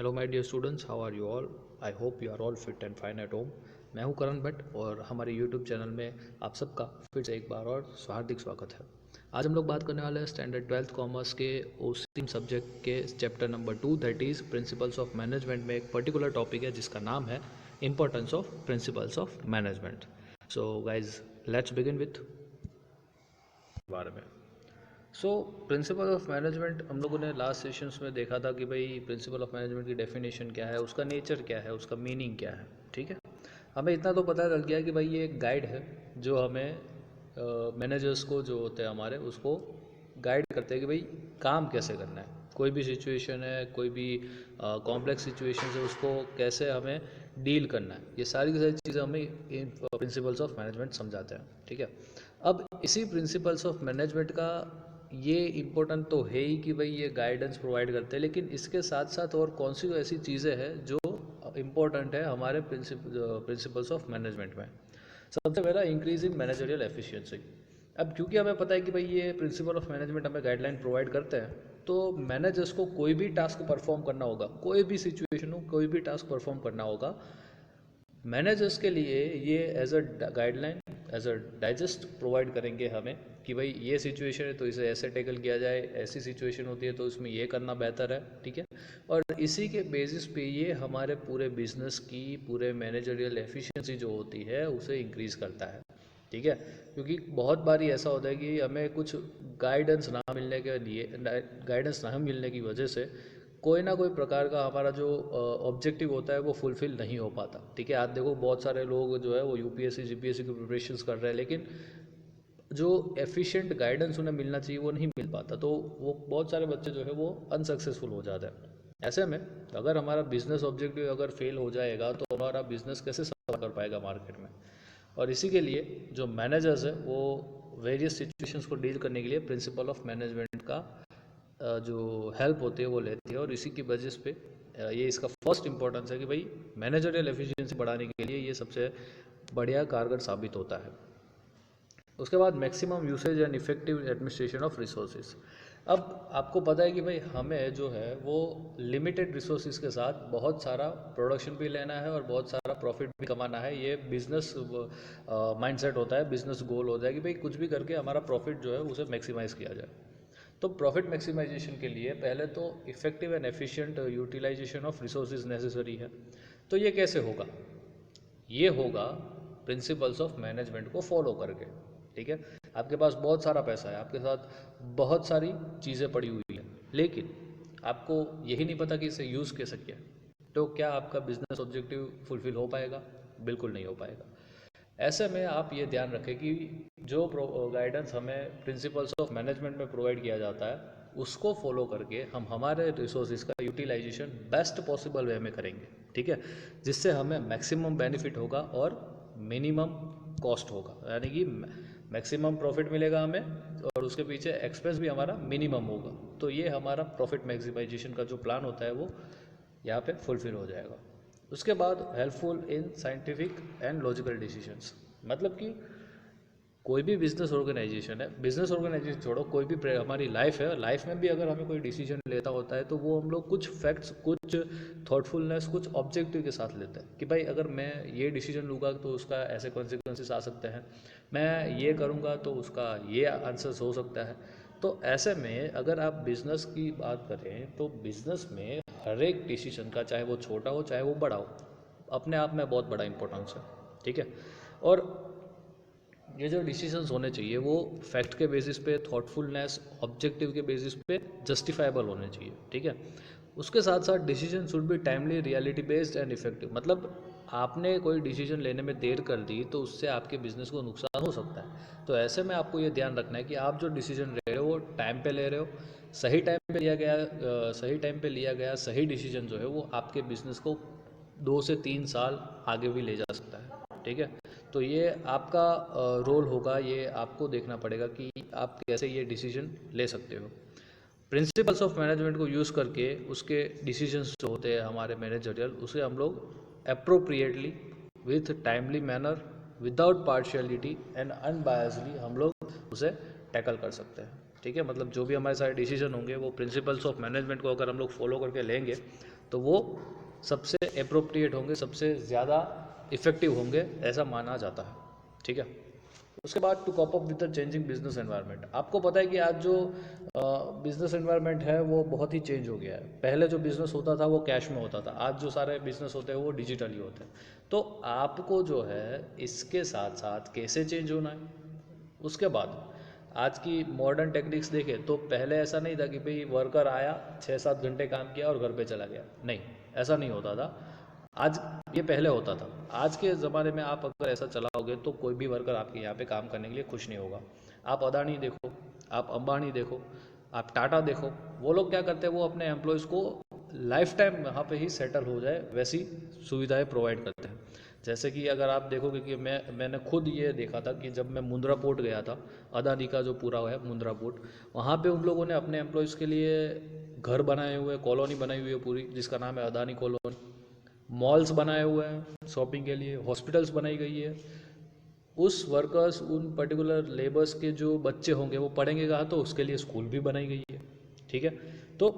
Hello my dear students, how are you all? I hope you are all fit and fine at home. मैं हूं करण भट्ट और हमारे YouTube channel में आप सबका फिर से एक बार और हार्दिक स्वागत है। आज हम लोग बात करने वाले हैं स्टैंडर्ड 12th कॉमर्स के उसी सब्जेक्ट के chapter number 2 that is principles of management में एक पर्टिकुलर टॉपिक है जिसका नाम है importance of principles of management. So guys, let's begin with बारे में। प्रिंसिपल ऑफ मैनेजमेंट हम लोगों ने लास्ट सेशंस में देखा था कि भाई प्रिंसिपल ऑफ मैनेजमेंट की डेफिनेशन क्या है, उसका नेचर क्या है, उसका मीनिंग क्या है। ठीक है, हमें इतना तो पता चल गया कि भाई ये एक गाइड है जो हमें मैनेजर्स को जो होते हैं हमारे उसको गाइड करते हैं कि भाई काम कैसे करना है। कोई भी सिचुएशन है, कोई भी कॉम्प्लेक्स सिचुएशन है, उसको कैसे हमें डील करना है, ये सारी की सारी चीज़ें हमें इन प्रिंसिपल्स ऑफ मैनेजमेंट समझाते हैं। ठीक है, अब इसी प्रिंसिपल्स ऑफ मैनेजमेंट का ये इम्पोर्टेंट तो है ही कि भाई ये गाइडेंस प्रोवाइड करते हैं, लेकिन इसके साथ साथ और कौन सी ऐसी चीज़ें हैं जो इम्पोर्टेंट है हमारे प्रिंसिपल्स ऑफ मैनेजमेंट में। सबसे पहला, इंक्रीज इन मैनेजरियल एफिशिएंसी। अब क्योंकि हमें पता है कि भाई ये प्रिंसिपल ऑफ मैनेजमेंट हमें गाइडलाइन प्रोवाइड करते हैं, तो मैनेजर्स को कोई भी टास्क परफॉर्म करना होगा, कोई भी सिचुएशन हो, कोई भी टास्क परफॉर्म करना होगा, मैनेजर्स के लिए ये as a guideline, as a digest provide करेंगे हमें कि भाई ये सिचुएशन है तो इसे ऐसे टैकल किया जाए, ऐसी सिचुएशन होती है तो इसमें ये करना बेहतर है। ठीक है, और इसी के बेसिस पे ये हमारे पूरे बिजनेस की पूरे मैनेजरियल एफिशिएंसी जो होती है उसे इंक्रीज़ करता है। ठीक है, क्योंकि बहुत बारी ऐसा होता है कि हमें कुछ गाइडेंस ना मिलने के लिए, गाइडेंस ना मिलने की वजह से कोई ना कोई प्रकार का हमारा जो ऑब्जेक्टिव होता है वो फुलफिल नहीं हो पाता। ठीक है, आज देखो बहुत सारे लोग जो है वो यूपीएससी जीपीएससी की प्रिपरेशंस कर रहे हैं, लेकिन जो एफिशिएंट गाइडेंस उन्हें मिलना चाहिए वो नहीं मिल पाता, तो वो बहुत सारे बच्चे जो है वो अनसक्सेसफुल हो जाते हैं। ऐसे में अगर हमारा बिजनेस ऑब्जेक्टिव अगर फेल हो जाएगा तो हमारा बिजनेस कैसे सर्वाइव कर पाएगा मार्केट में। और इसी के लिए जो मैनेजर्स है वो वेरियस सिचुएशंस को डील करने के लिए प्रिंसिपल ऑफ मैनेजमेंट का जो हेल्प होती है वो लेती है, और इसी की वजह पे ये इसका फर्स्ट इंपॉर्टेंस है कि भाई मैनेजरियल एफिशिएंसी बढ़ाने के लिए ये सबसे बढ़िया कारगर साबित होता है। उसके बाद maximum usage and effective administration of resources. अब आपको पता है कि भाई हमें जो है वो लिमिटेड रिसोर्सेज के साथ बहुत सारा प्रोडक्शन भी लेना है और बहुत सारा प्रॉफिट भी कमाना है। ये बिजनेस माइंडसेट होता है, बिजनेस गोल होता है कि भाई कुछ भी करके हमारा प्रॉफिट जो है उसे मैक्सिमाइज़ किया जाए। तो प्रॉफिट मैक्सिमाइजेशन के लिए पहले तो effective and efficient utilization of resources necessary है। तो ये कैसे होगा? ये होगा प्रिंसिपल्स ऑफ मैनेजमेंट को फॉलो करके। ठीक है, आपके पास बहुत सारा पैसा है, आपके साथ बहुत सारी चीज़ें पड़ी हुई हैं, लेकिन आपको यही नहीं पता कि इसे यूज़ कैसे किया, तो क्या आपका बिजनेस ऑब्जेक्टिव फुलफिल हो पाएगा? बिल्कुल नहीं हो पाएगा। ऐसे में आप ये ध्यान रखें कि जो गाइडेंस हमें प्रिंसिपल्स ऑफ मैनेजमेंट में प्रोवाइड किया जाता है उसको फॉलो करके हम हमारे रिसोर्सेज का यूटिलाइजेशन बेस्ट पॉसिबल वे में करेंगे। ठीक है, जिससे हमें मैक्सिमम बेनिफिट होगा और मिनिमम कॉस्ट होगा, यानी कि मैक्सिमम प्रॉफिट मिलेगा हमें और उसके पीछे एक्सपेंस भी हमारा मिनिमम होगा। तो ये हमारा प्रॉफिट मैक्सिमाइजेशन का जो प्लान होता है वो यहाँ पे फुलफिल हो जाएगा। उसके बाद helpful in scientific and logical decisions, मतलब कि कोई भी बिजनेस ऑर्गेनाइजेशन है, बिजनेस ऑर्गेनाइजेशन छोड़ो, कोई भी हमारी लाइफ है, लाइफ में भी अगर हमें कोई डिसीजन लेता होता है तो वो हम लोग कुछ फैक्ट्स, कुछ थॉटफुलनेस, कुछ ऑब्जेक्टिव के साथ लेते हैं कि भाई अगर मैं ये डिसीजन लूँगा तो उसका ऐसे कॉन्सिक्वेंसेस आ सकते हैं, मैं ये करूँगा तो उसका ये आंसर्स हो सकता है। तो ऐसे में अगर आप बिज़नेस की बात करें तो बिज़नेस में हर एक डिसीजन का, चाहे वो छोटा हो चाहे वो बड़ा हो, अपने आप में बहुत बड़ा इंपॉर्टेंस है। ठीक है, और ये जो डिसीजंस होने चाहिए वो फैक्ट के बेसिस पे, थॉटफुलनेस, ऑब्जेक्टिव के बेसिस पे जस्टिफाइबल होने चाहिए। ठीक है, उसके साथ साथ decision should be timely, reality based and effective. मतलब आपने कोई डिसीजन लेने में देर कर दी तो उससे आपके बिजनेस को नुकसान हो सकता है। तो ऐसे में आपको ये ध्यान रखना है कि आप जो डिसीजन ले रहे हो वो टाइम पे ले रहे हो, सही टाइम पे लिया गया, सही टाइम पे लिया गया सही डिसीजन जो है वो आपके बिजनेस को 2 से 3 साल आगे भी ले जा सकता है। ठीक है, तो ये आपका रोल होगा, ये आपको देखना पड़ेगा कि आप कैसे ये डिसीजन ले सकते हो। प्रिंसिपल्स ऑफ मैनेजमेंट को यूज़ करके उसके डिसीजंस जो होते हैं हमारे मैनेजरियल, उसे हम लोग appropriately, with timely manner, without partiality and unbiasedly हम लोग उसे टैकल कर सकते हैं। ठीक है, मतलब जो भी हमारे सारे डिसीजन होंगे वो प्रिंसिपल्स ऑफ मैनेजमेंट को अगर हम लोग फॉलो करके लेंगे तो वो सबसे अप्रोप्रिएट होंगे, सबसे ज़्यादा इफ़ेक्टिव होंगे, ऐसा माना जाता है। ठीक है। उसके बाद to cope up with the changing business environment. आपको पता है कि आज जो बिजनेस एनवायरनमेंट है वो बहुत ही चेंज हो गया है। पहले जो बिजनेस होता था वो कैश में होता था, आज जो सारे बिजनेस होते हैं वो डिजिटली होते हैं। तो आपको जो है इसके साथ साथ कैसे चेंज होना है। उसके बाद आज की मॉडर्न टेक्निक्स देखें तो पहले ऐसा नहीं था कि भाई वर्कर आया 6-7 घंटे काम किया और घर पे चला गया, नहीं, ऐसा नहीं होता था। आज ये पहले होता था। आज के ज़माने में आप अगर ऐसा चलाओगे तो कोई भी वर्कर आपके यहाँ पे काम करने के लिए खुश नहीं होगा। आप अदानी देखो, आप अंबानी देखो, आप टाटा देखो, वो लोग क्या करते हैं, वो अपने एम्प्लॉयज़ को लाइफ टाइम वहाँ पे ही सेटल हो जाए वैसी सुविधाएं प्रोवाइड करते हैं। जैसे कि अगर आप देखोगे कि मैंने खुद ये देखा था कि जब मैं मुंद्रा पोर्ट गया था, अदानी का जो पूरा है मुंद्रा पोर्ट, वहाँ पे उन लोगों ने अपने एम्प्लॉयज़ के लिए घर बनाए हुए, कॉलोनी बनाई हुई है पूरी, जिसका नाम है अदानी कॉलोनी। मॉल्स बनाए हुए हैं शॉपिंग के लिए, हॉस्पिटल्स बनाई गई है। उस वर्कर्स, उन पर्टिकुलर लेबर्स के जो बच्चे होंगे वो पढ़ेंगे कहाँ, तो उसके लिए स्कूल भी बनाई गई है। ठीक है। तो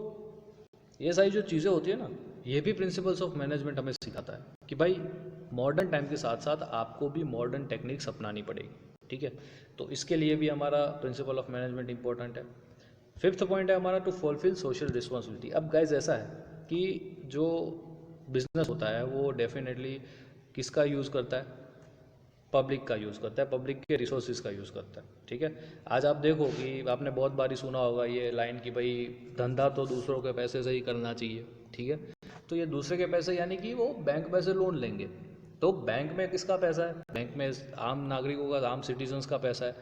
ये सारी जो चीज़ें होती है ना, ये भी प्रिंसिपल्स ऑफ मैनेजमेंट हमें सिखाता है कि भाई मॉडर्न टाइम के साथ साथ आपको भी मॉडर्न टेक्निक्स अपनानी पड़ेगी। ठीक है। तो इसके लिए भी हमारा प्रिंसिपल ऑफ मैनेजमेंट इंपॉर्टेंट है। फिफ्थ पॉइंट है हमारा टू फुलफिल सोशल रिस्पॉन्सिबिलिटी। अब गाइज ऐसा है कि जो बिजनेस होता है वो डेफिनेटली किसका यूज़ करता है, पब्लिक का यूज़ करता है, पब्लिक के रिसोर्सेज का यूज़ करता है। ठीक है। आज आप देखो कि आपने बहुत बारी सुना होगा ये लाइन कि भाई धंधा तो दूसरों के पैसे से ही करना चाहिए। ठीक है। तो ये दूसरे के पैसे यानी कि वो बैंक में से लोन लेंगे, तो बैंक में किसका पैसा है, बैंक में आम नागरिकों का, आम सिटीजन्स का पैसा है।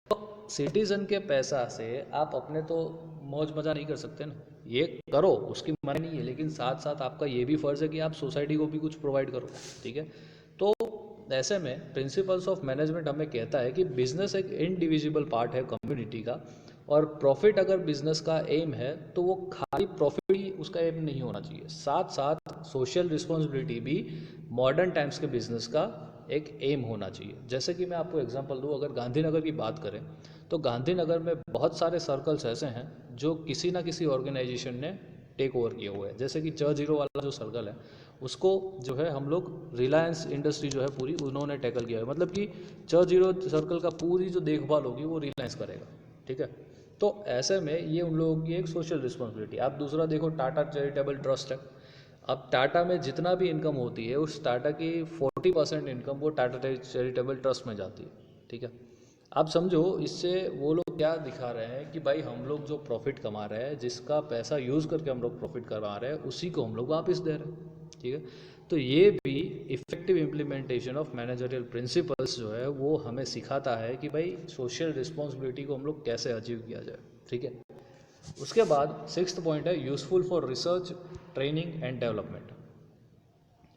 तो सिटीजन के पैसा से आप अपने तो मौज मजा नहीं कर सकते ना, ये करो उसकी मना नहीं है, लेकिन साथ साथ आपका ये भी फ़र्ज़ है कि आप सोसाइटी को भी कुछ प्रोवाइड करो। ठीक है। तो ऐसे में प्रिंसिपल्स ऑफ मैनेजमेंट हमें कहता है कि बिजनेस एक इनडिविजिबल पार्ट है कम्युनिटी का, और प्रॉफिट अगर बिजनेस का एम है तो वो खाली प्रॉफिट ही उसका एम नहीं होना चाहिए, साथ साथ सोशल रिस्पॉन्सिबिलिटी भी मॉडर्न टाइम्स के बिजनेस का एक एम होना चाहिए। जैसे कि मैं आपको एग्जांपल दूं, अगर गांधीनगर की बात करें तो गांधीनगर में बहुत सारे सर्कल्स ऐसे हैं जो किसी ना किसी ऑर्गेनाइजेशन ने टेक ओवर किए हुए हैं। जैसे कि च0 वाला जो सर्कल है उसको जो है हम लोग रिलायंस इंडस्ट्री जो है पूरी उन्होंने टैकल किया है, मतलब कि च0 सर्कल का पूरी जो देखभाल होगी वो रिलायंस करेगा। ठीक है। तो ऐसे में ये उन लोगों की एक सोशल रिस्पॉन्सिबिलिटी। आप दूसरा देखो, टाटा चैरिटेबल ट्रस्ट है। अब टाटा में जितना भी इनकम होती है उस टाटा की 40% इनकम वो टाटा चैरिटेबल ट्रस्ट में जाती है। ठीक है। आप समझो इससे वो लोग क्या दिखा रहे हैं कि भाई हम लोग जो प्रॉफिट कमा रहे हैं, जिसका पैसा यूज़ करके हम लोग प्रॉफिट कमा रहे हैं, उसी को हम लोग वापस दे रहे हैं। ठीक है। तो ये भी effective implementation of managerial principles जो है वो हमें सिखाता है कि भाई सोशल रिस्पॉन्सिबिलिटी को हम लोग कैसे अचीव किया जाए। ठीक है। उसके बाद सिक्स्थ पॉइंट है useful for research, training and development.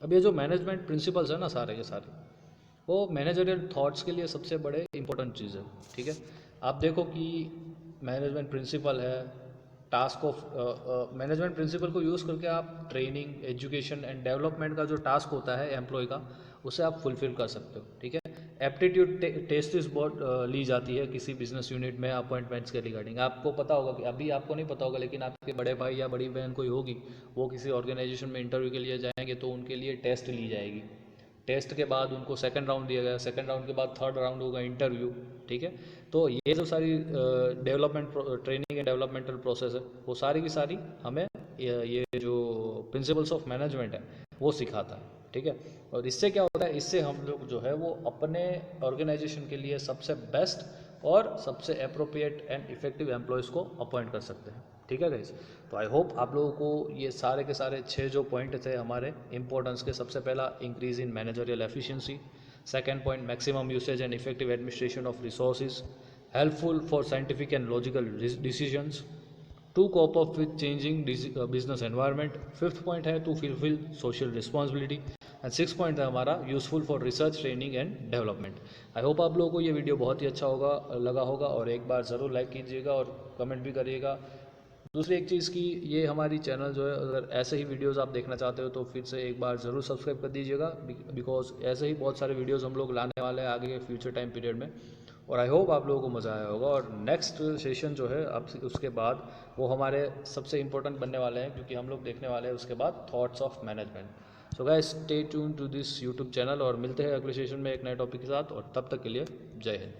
अब ये जो मैनेजमेंट प्रिंसिपल्स है ना सारे के सारे, वो मैनेजरियल थॉट्स के लिए सबसे बड़े इंपॉर्टेंट चीज़ है। ठीक है। आप देखो कि मैनेजमेंट प्रिंसिपल है, टास्क ऑफ मैनेजमेंट प्रिंसिपल को यूज़ करके आप ट्रेनिंग, एजुकेशन एंड डेवलपमेंट का जो टास्क होता है एम्प्लॉय का, उसे आप फुलफिल कर सकते हो। ठीक है। एप्टीट्यूड टेस्ट इस बहुत ली जाती है किसी बिजनेस यूनिट में अपॉइंटमेंट्स के रिगार्डिंग। आपको पता होगा कि अभी आपको नहीं पता होगा, लेकिन आपके बड़े भाई या बड़ी बहन कोई होगी, वो किसी ऑर्गेनाइजेशन में इंटरव्यू के लिए जाएंगे तो उनके लिए टेस्ट ली जाएगी। टेस्ट के बाद उनको सेकंड राउंड दिया गया, सेकंड राउंड के बाद थर्ड राउंड होगा इंटरव्यू। ठीक है। तो ये जो सारी development, training and developmental process है, वो सारी की सारी हमें ये जो प्रिंसिपल्स ऑफ मैनेजमेंट है वो सिखाता है। ठीक है। और इससे क्या होता है, इससे हम लोग जो है वो अपने ऑर्गेनाइजेशन के लिए सबसे बेस्ट और सबसे अप्रोप्रिएट एंड इफेक्टिव एम्प्लॉयज़ को अपॉइंट कर सकते हैं। ठीक है गाइस। तो आई होप आप लोगों को ये सारे के सारे 6 जो पॉइंट थे हमारे इंपॉर्टेंस के, सबसे पहला increase in managerial efficiency, second point maximum usage and effective administration of resources, helpful for scientific and logical decisions, to cope up with changing business environment, fifth point है to fulfil social responsibility, and six point है हमारा useful for research, training and development. I hope आप लोगों को ये video बहुत ही अच्छा लगा होगा, और एक बार ज़रूर लाइक कीजिएगा और कमेंट भी करिएगा। दूसरी एक चीज़ की, ये हमारी चैनल जो है अगर ऐसे ही वीडियोस आप देखना चाहते हो तो फिर से एक बार ज़रूर सब्सक्राइब कर दीजिएगा, बिकॉज ऐसे ही बहुत सारे वीडियोस हम लोग लाने वाले हैं आगे के फ्यूचर टाइम पीरियड में। और आई होप आप लोगों को मज़ा आया होगा। और नेक्स्ट सेशन जो है अब उसके बाद वो हमारे सबसे इम्पोर्टेंट बनने वाले हैं, क्योंकि हम लोग देखने वाले हैं उसके बाद thoughts of management. So guys stay tune to this YouTube channel और मिलते हैं अगले सेशन में एक नए टॉपिक के साथ, और तब तक के लिए जय हिंद।